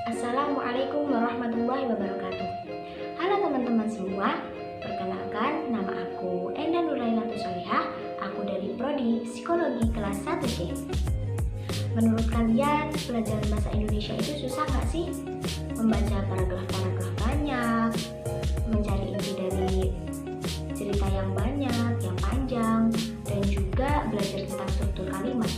Assalamualaikum warahmatullahi wabarakatuh. Halo teman-teman semua, perkenalkan nama aku Enda Nurailatus Solihah. Aku dari Prodi Psikologi kelas 1C. Menurut kalian, pelajaran bahasa Indonesia itu susah nggak sih? Membaca paragraf-paragraf banyak, mencari inti dari cerita yang banyak, yang panjang, dan juga belajar tentang struktur kalimat.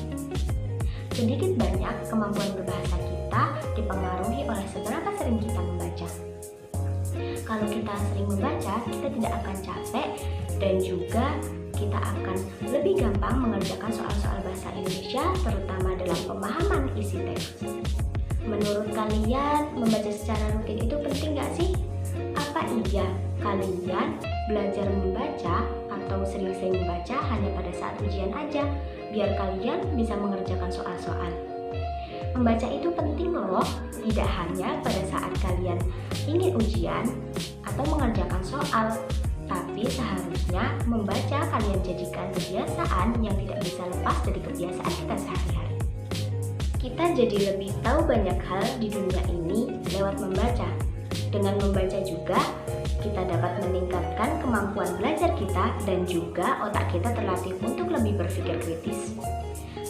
Sedikit banyak kemampuan berbahasa kita dipengaruhi oleh seberapa sering kita membaca. Kalau kita sering membaca, kita tidak akan capek dan juga kita akan lebih gampang mengerjakan soal-soal bahasa Indonesia, terutama dalam pemahaman isi teks. Menurut kalian, membaca secara rutin itu penting nggak sih? Apa iya kalian belajar membaca atau sering-sering membaca hanya pada saat ujian aja, biar kalian bisa mengerjakan soal-soal? Membaca itu penting loh, tidak hanya pada saat kalian ingin ujian atau mengerjakan soal, tapi seharusnya membaca kalian jadikan kebiasaan yang tidak bisa lepas dari kebiasaan kita sehari-hari. Kita jadi lebih tahu banyak hal di dunia ini lewat membaca. Dengan membaca juga, kita dapat meningkatkan kemampuan belajar kita dan juga otak kita terlatih untuk lebih berpikir kritis.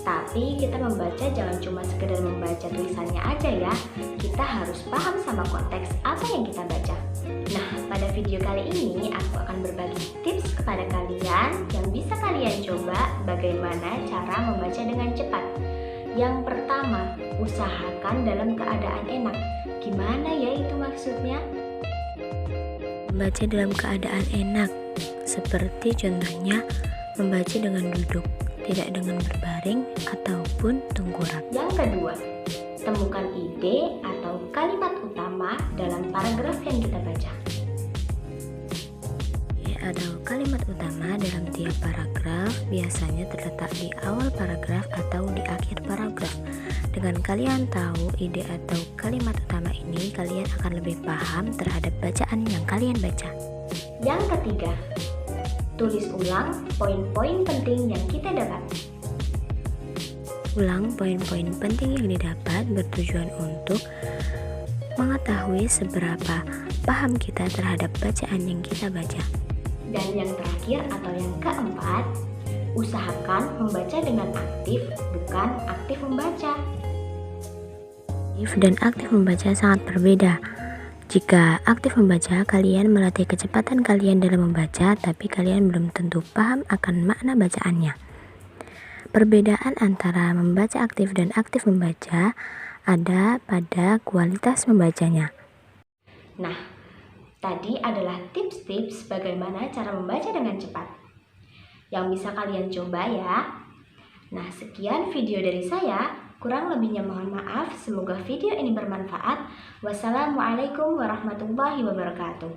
Tapi kita membaca jangan cuma sekedar membaca tulisannya aja ya. Kita harus paham sama konteks apa yang kita baca. Nah, pada video kali ini aku akan berbagi tips kepada kalian yang bisa kalian coba bagaimana cara membaca dengan cepat. Yang pertama, usahakan dalam keadaan enak. Gimana ya itu maksudnya? Membaca dalam keadaan enak, seperti contohnya membaca dengan duduk, tidak dengan berbaring ataupun tengkurap. Yang kedua, temukan ide atau kalimat utama dalam paragraf yang kita baca. Atau kalimat utama dalam tiap paragraf biasanya terletak di awal paragraf atau di akhir paragraf. Dengan kalian tahu ide atau kalimat utama ini, kalian akan lebih paham terhadap bacaan yang kalian baca. Yang ketiga, tulis ulang poin-poin penting yang kita dapat. Ulang poin-poin penting yang didapat bertujuan untuk mengetahui seberapa paham kita terhadap bacaan yang kita baca. Dan yang terakhir atau yang keempat, usahakan membaca dengan aktif, bukan aktif membaca. Aktif dan aktif membaca sangat berbeda. Jika aktif membaca, kalian melatih kecepatan kalian dalam membaca, tapi kalian belum tentu paham akan makna bacaannya. Perbedaan antara membaca aktif dan aktif membaca ada pada kualitas membacanya. Nah, tadi adalah tips-tips bagaimana cara membaca dengan cepat yang bisa kalian coba ya. Nah, sekian video dari saya. Kurang lebihnya mohon maaf. Semoga video ini bermanfaat. Wassalamualaikum warahmatullahi wabarakatuh.